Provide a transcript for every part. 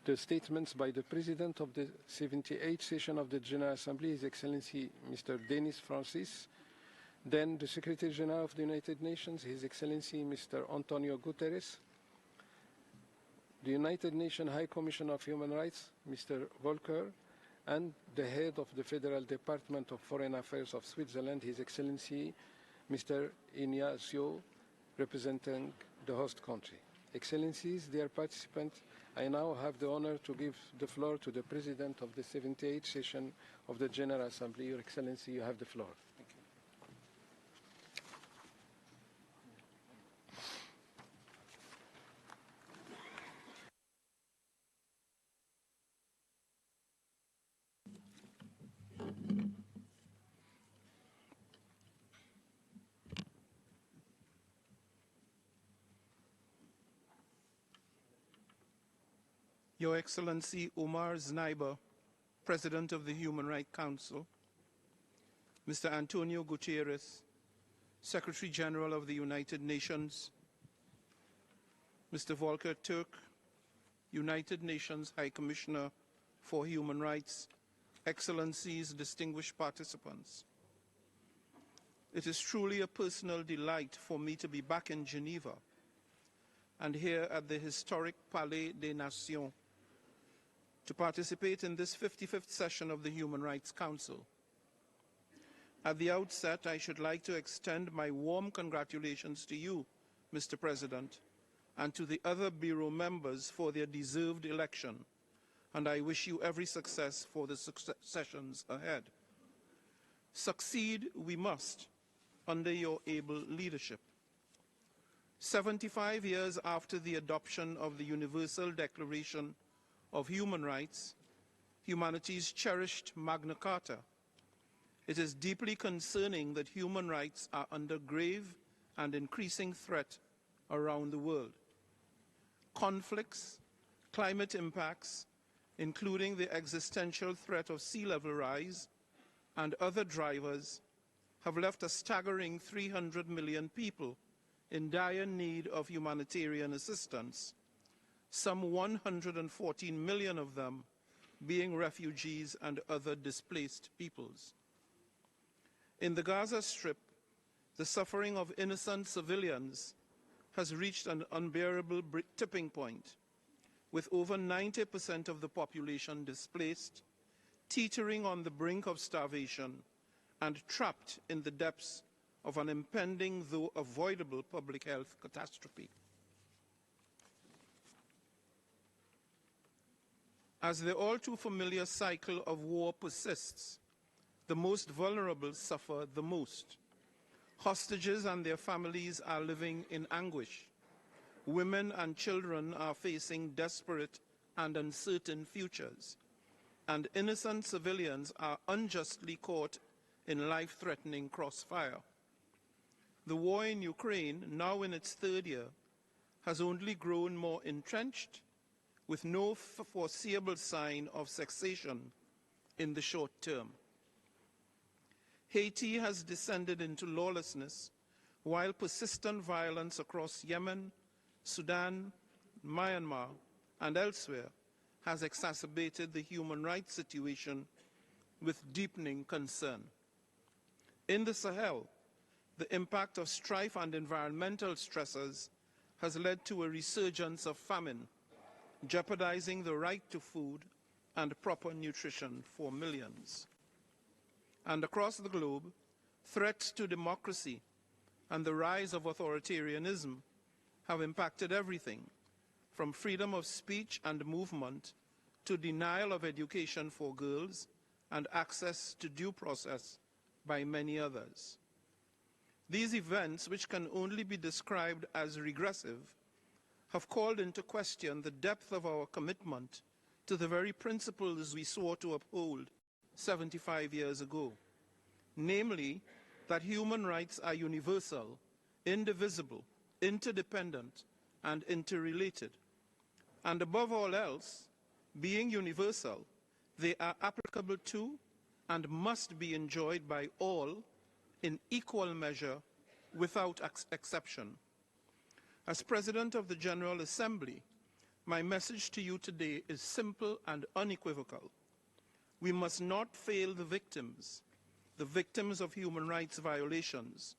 the statements by the President of the 78th session of the General Assembly, His Excellency Mr. Denis Francis, then the Secretary General of the United Nations, His Excellency Mr. Antonio Guterres, the United Nations High Commissioner of Human Rights, Mr. Volker, and the head of the Federal Department of Foreign Affairs of Switzerland, His Excellency Mr. Ignacio, representing the host country. Excellencies, dear participants, I now have the honor to give the floor to the President of the 78th session of the General Assembly. Your Excellency, you have the floor. Thank you. Your Excellency Omar Znaiba, President of the Human Rights Council, Mr. Antonio Guterres, Secretary General of the United Nations, Mr. Volker Turk, United Nations High Commissioner for Human Rights, Excellencies, distinguished participants. It is truly a personal delight for me to be back in Geneva and here at the historic Palais des Nations to participate in this 55th session of the Human Rights Council. At the outset, I should like to extend my warm congratulations to you, Mr. President, and to the other Bureau members for their deserved election, and I wish you every success for the sessions ahead. Succeed we must under your able leadership. 75 years after the adoption of the Universal Declaration of Human Rights, humanity's cherished Magna Carta, it is deeply concerning that human rights are under grave and increasing threat around the world. Conflicts, climate impacts, including the existential threat of sea level rise and other drivers, have left a staggering 300 million people in dire need of humanitarian assistance, some 114 million of them being refugees and other displaced peoples. In the Gaza Strip, the suffering of innocent civilians has reached an unbearable tipping point, with over 90% of the population displaced, teetering on the brink of starvation, and trapped in the depths of an impending, though avoidable, public health catastrophe. As the all-too-familiar cycle of war persists, the most vulnerable suffer the most. Hostages and their families are living in anguish. Women and children are facing desperate and uncertain futures, and innocent civilians are unjustly caught in life-threatening crossfire. The war in Ukraine, now in its third year, has only grown more entrenched, with no foreseeable sign of cessation in the short term. Haiti has descended into lawlessness, while persistent violence across Yemen, Sudan, Myanmar, and elsewhere has exacerbated the human rights situation with deepening concern. In the Sahel, the impact of strife and environmental stressors has led to a resurgence of famine, jeopardizing the right to food and proper nutrition for millions. And across the globe, threats to democracy and the rise of authoritarianism have impacted everything, from freedom of speech and movement to denial of education for girls and access to due process by many others. These events, which can only be described as regressive, have called into question the depth of our commitment to the very principles we swore to uphold 75 years ago, namely that human rights are universal, indivisible, interdependent, and interrelated. And above all else, being universal, they are applicable to and must be enjoyed by all in equal measure without exception. As President of the General Assembly, my message to you today is simple and unequivocal. We must not fail the victims of human rights violations.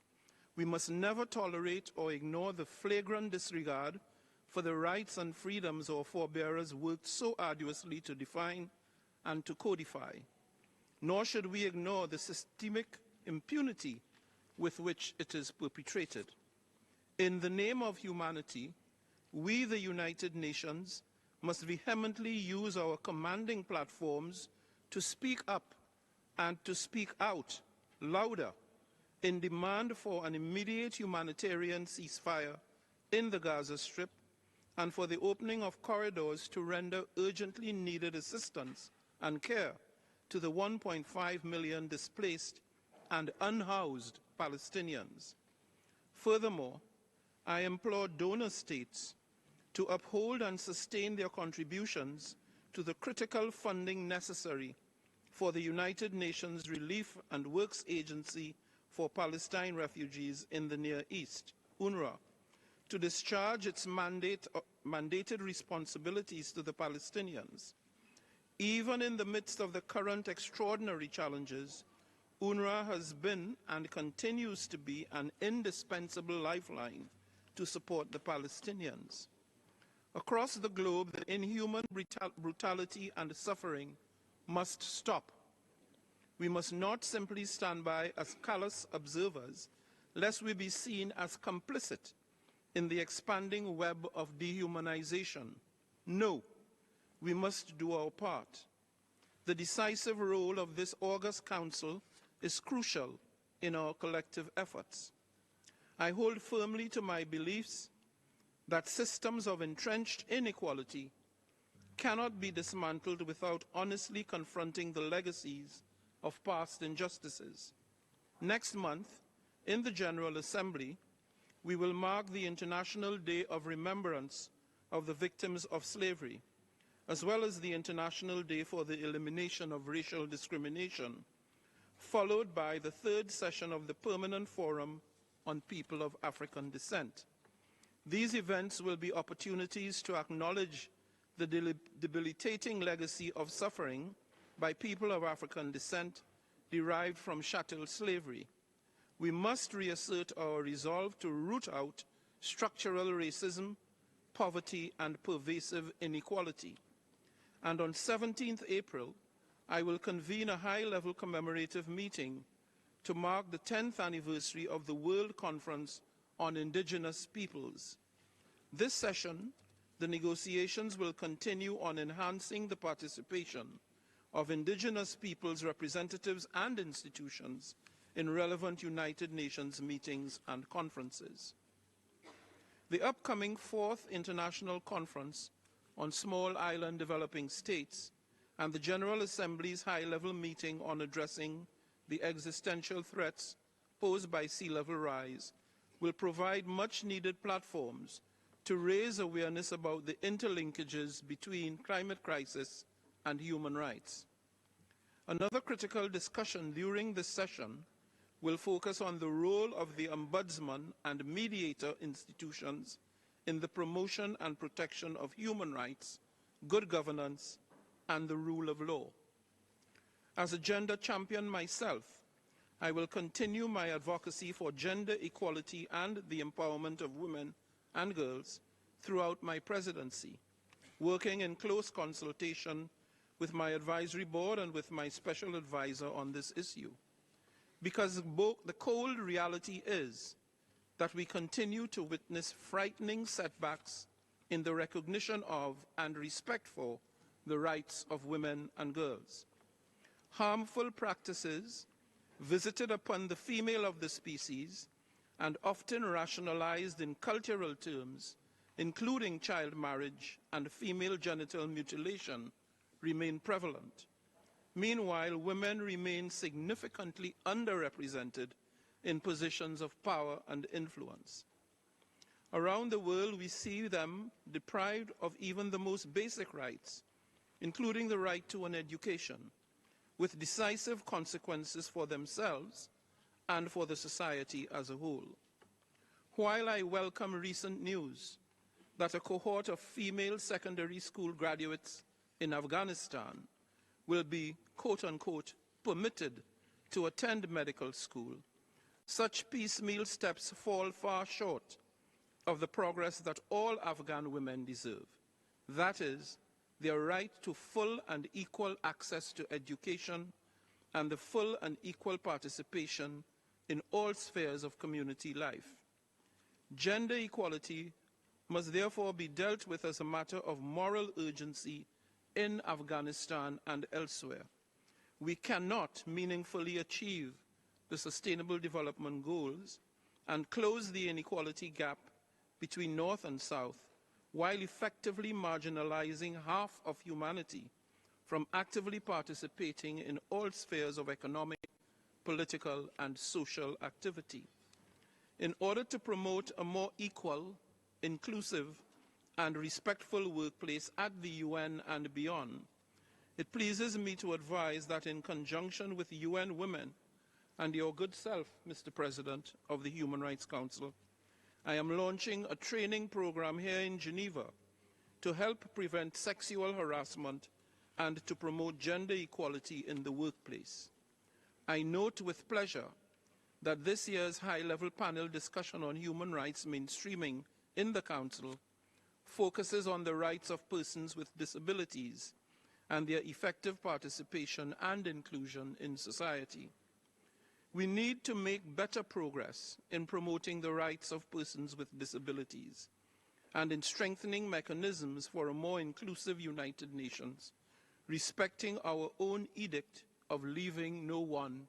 We must never tolerate or ignore the flagrant disregard for the rights and freedoms our forebearers worked so arduously to define and to codify. Nor should we ignore the systemic impunity with which it is perpetrated. In the name of humanity, we, the United Nations, must vehemently use our commanding platforms to speak up and to speak out louder in demand for an immediate humanitarian ceasefire in the Gaza Strip and for the opening of corridors to render urgently needed assistance and care to the 1.5 million displaced and unhoused Palestinians. Furthermore, I implore donor states to uphold and sustain their contributions to the critical funding necessary for the United Nations Relief and Works Agency for Palestine Refugees in the Near East, UNRWA, to discharge its mandated responsibilities to the Palestinians. Even in the midst of the current extraordinary challenges, UNRWA has been and continues to be an indispensable lifeline to support the Palestinians. Across the globe, the inhuman brutality and suffering must stop. We must not simply stand by as callous observers, lest we be seen as complicit in the expanding web of dehumanization. No, we must do our part. The decisive role of this August Council is crucial in our collective efforts. I hold firmly to my beliefs that systems of entrenched inequality cannot be dismantled without honestly confronting the legacies of past injustices. Next month, in the General Assembly, we will mark the International Day of Remembrance of the Victims of Slavery, as well as the International Day for the Elimination of Racial Discrimination, followed by the third session of the Permanent Forum on People of African Descent. These events will be opportunities to acknowledge the debilitating legacy of suffering by people of African descent derived from chattel slavery. We must reassert our resolve to root out structural racism, poverty, and pervasive inequality. And on 17th April, I will convene a high-level commemorative meeting to mark the 10th anniversary of the World Conference on Indigenous Peoples. This session, the negotiations will continue on enhancing the participation of Indigenous peoples' representatives and institutions in relevant United Nations meetings and conferences. The upcoming 4th International Conference on Small Island Developing States and the General Assembly's high-level meeting on addressing the existential threats posed by sea level rise will provide much-needed platforms to raise awareness about the interlinkages between climate crisis and human rights. Another critical discussion during this session will focus on the role of the Ombudsman and mediator institutions in the promotion and protection of human rights, good governance, and the rule of law. As a gender champion myself, I will continue my advocacy for gender equality and the empowerment of women and girls throughout my presidency, working in close consultation with my advisory board and with my special advisor on this issue. Because the cold reality is that we continue to witness frightening setbacks in the recognition of and respect for the rights of women and girls. Harmful practices visited upon the female of the species and often rationalized in cultural terms, including child marriage and female genital mutilation, remain prevalent. Meanwhile, women remain significantly underrepresented in positions of power and influence. Around the world, we see them deprived of even the most basic rights, including the right to an education, with decisive consequences for themselves and for the society as a whole. While I welcome recent news that a cohort of female secondary school graduates in Afghanistan will be, quote-unquote, permitted to attend medical school, such piecemeal steps fall far short of the progress that all Afghan women deserve. That is, their right to full and equal access to education and the full and equal participation in all spheres of community life. Gender equality must therefore be dealt with as a matter of moral urgency in Afghanistan and elsewhere. We cannot meaningfully achieve the Sustainable Development Goals and close the inequality gap between North and South while effectively marginalizing half of humanity from actively participating in all spheres of economic, political, and social activity. In order to promote a more equal, inclusive, and respectful workplace at the UN and beyond, it pleases me to advise that in conjunction with UN Women and your good self, Mr. President of the Human Rights Council, I am launching a training program here in Geneva to help prevent sexual harassment and to promote gender equality in the workplace. I note with pleasure that this year's high-level panel discussion on human rights mainstreaming in the Council focuses on the rights of persons with disabilities and their effective participation and inclusion in society. We need to make better progress in promoting the rights of persons with disabilities and in strengthening mechanisms for a more inclusive United Nations, respecting our own edict of leaving no one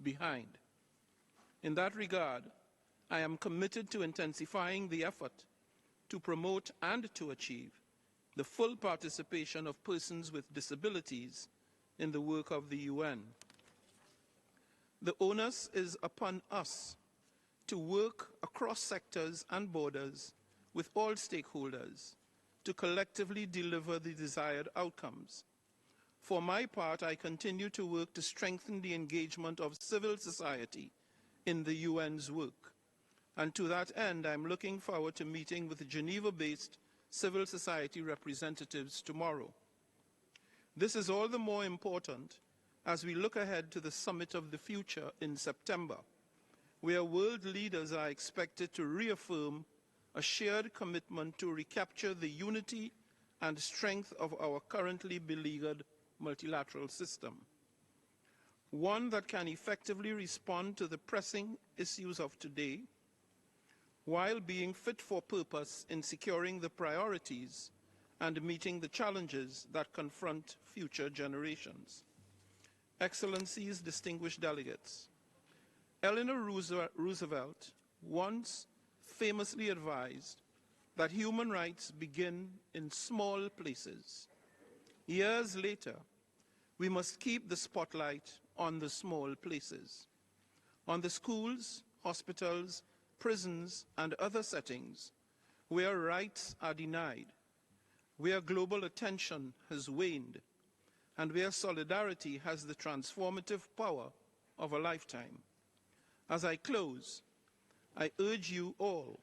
behind. In that regard, I am committed to intensifying the effort to promote and to achieve the full participation of persons with disabilities in the work of the UN. The onus is upon us to work across sectors and borders with all stakeholders to collectively deliver the desired outcomes. For my part, I continue to work to strengthen the engagement of civil society in the UN's work. And to that end, I'm looking forward to meeting with Geneva-based civil society representatives tomorrow. This is all the more important as we look ahead to the Summit of the Future in September, where world leaders are expected to reaffirm a shared commitment to recapture the unity and strength of our currently beleaguered multilateral system, one that can effectively respond to the pressing issues of today while being fit for purpose in securing the priorities and meeting the challenges that confront future generations. Excellencies, distinguished delegates, Eleanor Roosevelt once famously advised that human rights begin in small places. Years later, we must keep the spotlight on the small places, on the schools, hospitals, prisons, and other settings where rights are denied, where global attention has waned, and where solidarity has the transformative power of a lifetime. As I close, I urge you all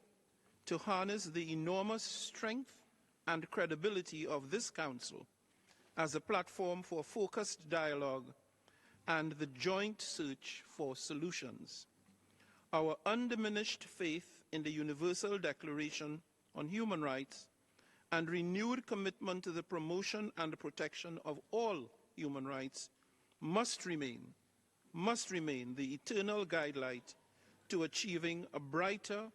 to harness the enormous strength and credibility of this Council as a platform for focused dialogue and the joint search for solutions. Our undiminished faith in the Universal Declaration on Human Rights and renewed commitment to the promotion and protection of all human rights must remain the eternal guidelight to achieving a brighter,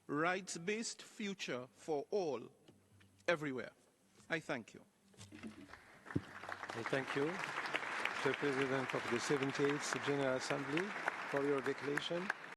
rights-based future for all, everywhere. I thank you. Well, thank you, Mr. President of the 78th General Assembly, for your declaration.